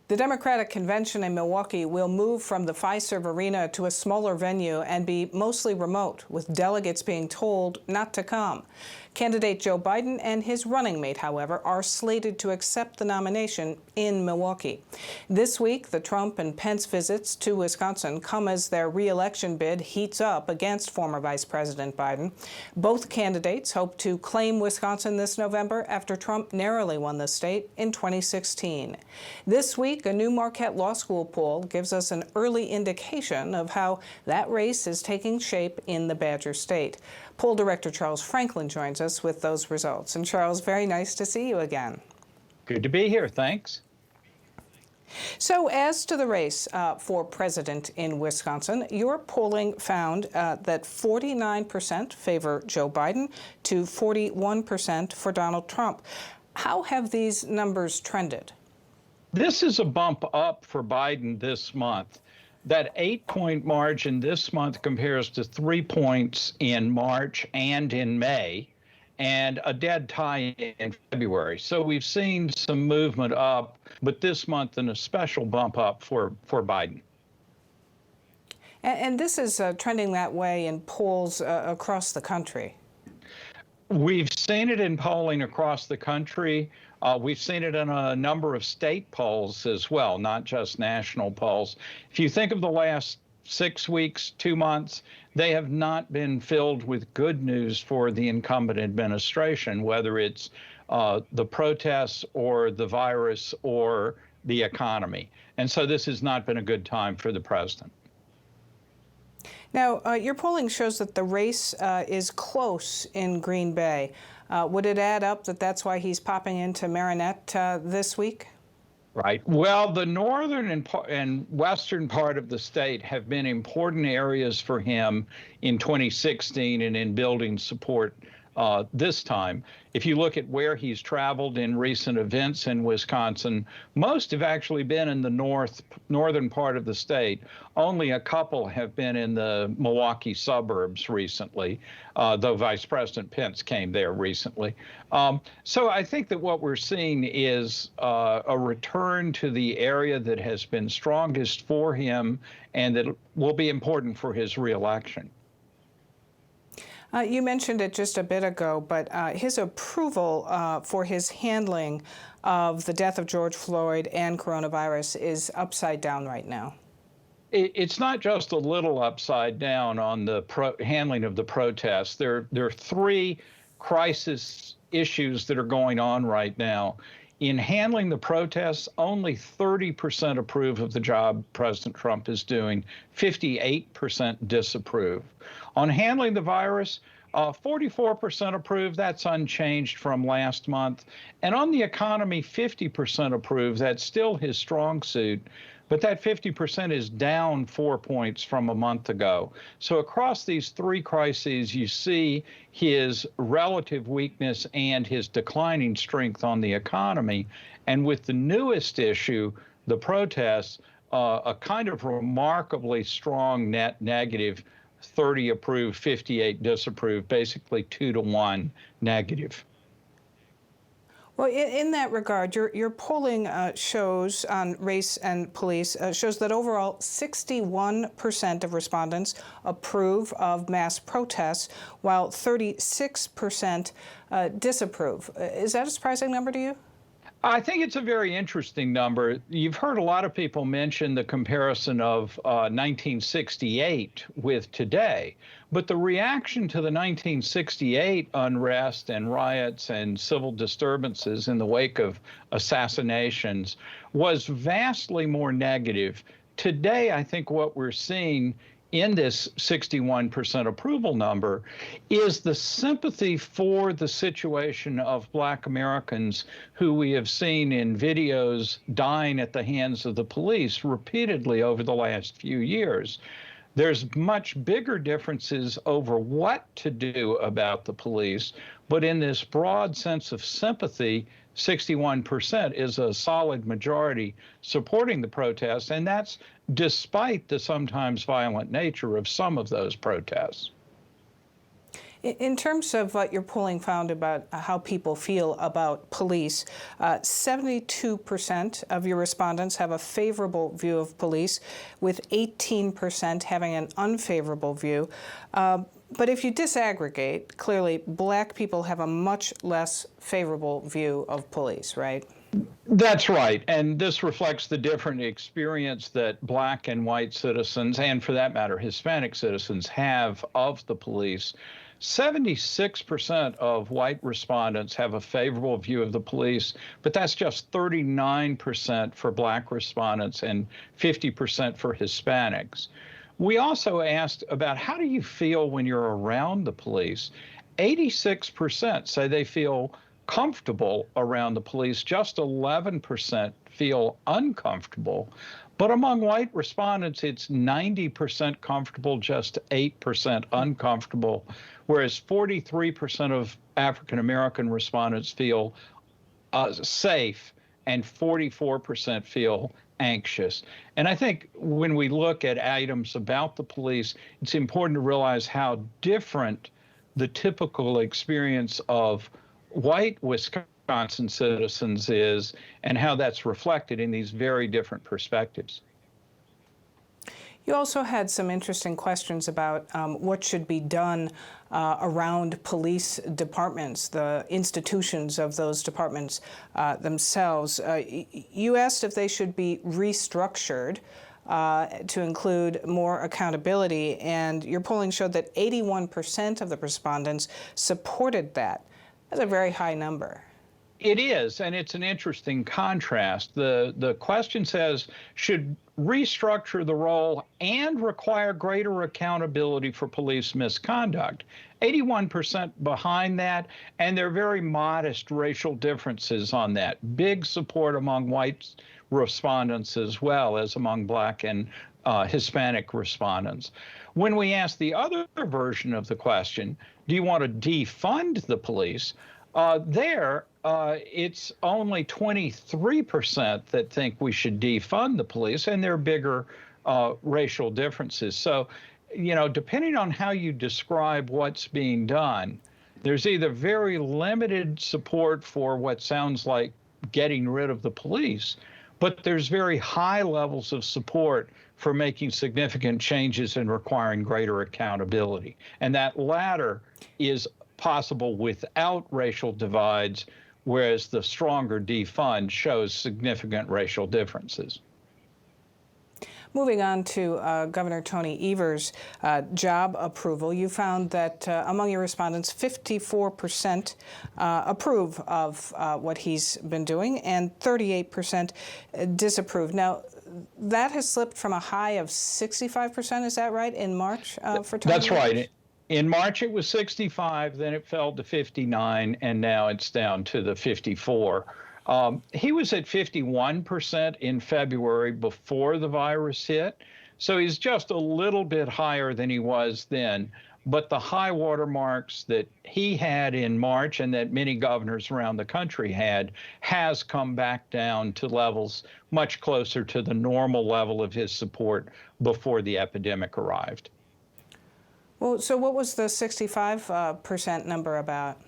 The Democratic convention in Milwaukee will move from the Fiserv Arena to a smaller venue and be mostly remote, with delegates being told not to come. Candidate Joe Biden and his running mate, however, are slated to accept the nomination in Milwaukee. This week, the Trump and Pence visits to Wisconsin come as their re-election bid heats up against former Vice President Biden. Both candidates hope to claim Wisconsin this November after Trump narrowly won the state in 2016. This week, a new Marquette Law School poll gives us an early indication of how that race is taking shape in the Badger State. Poll Director Charles Franklin joins us with those results. And Charles, very nice to see you again. Good to be here. Thanks. So as to the race for president in Wisconsin, your polling found that 49% favor Joe Biden to 41% for Donald Trump. How have these numbers trended? This is a bump up for Biden this month. That 8-point margin this month compares to 3 points in March and in May, and a dead tie in February. So we've seen some movement up, but this month a special bump up for Biden. And this is trending that way in polls across the country. We've seen it in polling across the country. We've seen it in a number of state polls as well, not just national polls. If you think of the last 6 weeks, 2 months, they have not been filled with good news for the incumbent administration, whether it's the protests or the virus or the economy. And so this has not been a good time for the president. Now, your polling shows that the race is close in Green Bay. Would it add up that that's why he's popping into Marinette this week? Right. Well, the northern and western part of the state have been important areas for him in 2016 and in building support this time. If you look at where he's traveled in recent events in Wisconsin, most have actually been in the northern part of the state. Only a couple have been in the Milwaukee suburbs recently, though Vice President Pence came there recently. So I think that what we're seeing is a return to the area that has been strongest for him and that will be important for his reelection. You mentioned it just a bit ago, but his approval for his handling of the death of George Floyd and coronavirus is upside down right now. It's not just a little upside down on the handling of the protests. There are 3 crisis issues that are going on right now. In handling the protests, only 30% approve of the job President Trump is doing, 58% disapprove. On handling the virus, 44% approve. That's unchanged from last month. And on the economy, 50% approve. That's still his strong suit. But that 50% is down 4 points from a month ago. So across these 3 crises, you see his relative weakness and his declining strength on the economy. And with the newest issue, the protests, a kind of remarkably strong net negative, 30 approved, 58 disapproved, basically 2-to-1 negative. Well, in that regard, your polling shows on race and police shows that overall 61% of respondents approve of mass protests, while 36% disapprove. Is that a surprising number to you? I think it's a very interesting number. You've heard a lot of people mention the comparison of 1968 with today, but the reaction to the 1968 unrest and riots and civil disturbances in the wake of assassinations was vastly more negative. Today, I think what we're seeing in this 61% approval number is the sympathy for the situation of Black Americans who we have seen in videos dying at the hands of the police repeatedly over the last few years. There's much bigger differences over what to do about the police, but in this broad sense of sympathy, 61% is a solid majority supporting the protests, and that's despite the sometimes violent nature of some of those protests. In terms of what your polling found about how people feel about police, 72% of your respondents have a favorable view of police, with 18% having an unfavorable view. But if you disaggregate, clearly black people have a much less favorable view of police, right? That's right. And this reflects the different experience that black and white citizens, and for that matter, Hispanic citizens, have of the police. 76% of white respondents have a favorable view of the police, but that's just 39% for black respondents and 50% for Hispanics. We also asked about how do you feel when you're around the police? 86% say they feel comfortable around the police, just 11% feel uncomfortable. But among white respondents, it's 90% comfortable, just 8% uncomfortable, whereas 43% of African American respondents feel safe and 44% feel anxious. And I think when we look at items about the police, it's important to realize how different the typical experience of white Wisconsin citizens is and how that's reflected in these very different perspectives. You also had some interesting questions about what should be done around police departments, the institutions of those departments themselves. You asked if they should be restructured to include more accountability, and your polling showed that 81% of the respondents supported that. That's a very high number. It is, and it's an interesting contrast. The question says, should restructure the role and require greater accountability for police misconduct. 81% behind that, and there are very modest racial differences on that. Big support among white respondents as well as among black and Hispanic respondents. When we ask the other version of the question, do you want to defund the police? It's only 23% that think we should defund the police, and there are bigger racial differences. So, depending on how you describe what's being done, there's either very limited support for what sounds like getting rid of the police, but there's very high levels of support for making significant changes and requiring greater accountability. And that latter is possible without racial divides, whereas the stronger defund shows significant racial differences. Moving on to Governor Tony Evers' job approval, you found that among your respondents, 54% approve of what he's been doing and 38% disapprove. Now, that has slipped from a high of 65%, is that right, in March for Tony That's Evers? right. In March, it was 65, then it fell to 59, and now it's down to the 54. He was at 51% in February before the virus hit, so he's just a little bit higher than he was then. But the high water marks that he had in March and that many governors around the country had has come back down to levels much closer to the normal level of his support before the epidemic arrived. Well, so what was the 65% number about?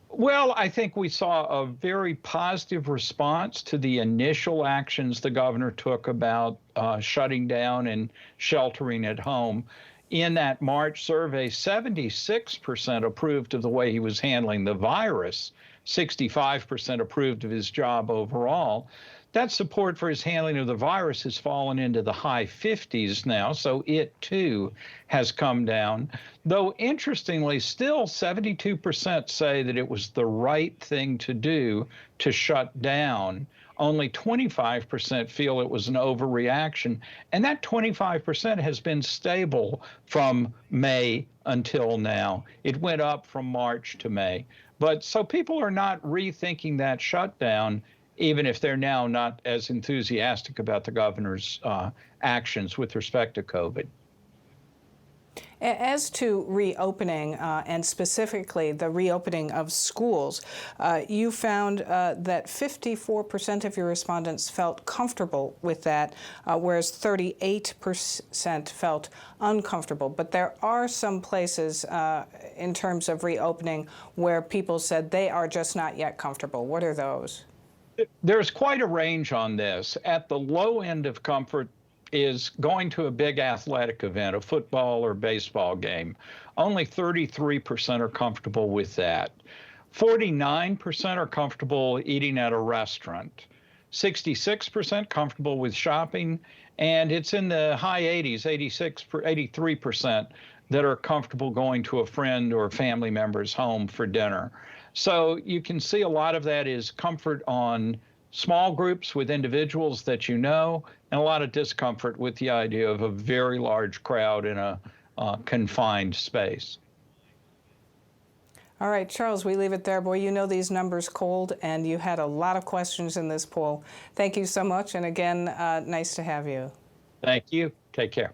Well, I think we saw a very positive response to the initial actions the governor took about shutting down and sheltering at home. In that March survey, 76% approved of the way he was handling the virus. 65% approved of his job overall. That support for his handling of the virus has fallen into the high 50s now, so it too has come down. Though interestingly, still 72% say that it was the right thing to do to shut down. Only 25% feel it was an overreaction. And that 25% has been stable from May until now. It went up from March to May. But so people are not rethinking that shutdown, even if they're now not as enthusiastic about the governor's actions with respect to COVID. As to reopening, and specifically the reopening of schools, you found that 54% of your respondents felt comfortable with that, whereas 38% felt uncomfortable. But there are some places in terms of reopening where people said they are just not yet comfortable. What are those? There's quite a range on this. At the low end of comfort is going to a big athletic event, a football or baseball game. Only 33% are comfortable with that. 49% are comfortable eating at a restaurant. 66% comfortable with shopping, and it's in the high 80s, 83% that are comfortable going to a friend or family member's home for dinner. So you can see a lot of that is comfort on small groups with individuals that you know, and a lot of discomfort with the idea of a very large crowd in a confined space. All right, Charles, we leave it there. Boy, you know these numbers cold, and you had a lot of questions in this poll. Thank you so much, and again, nice to have you. Thank you. Take care.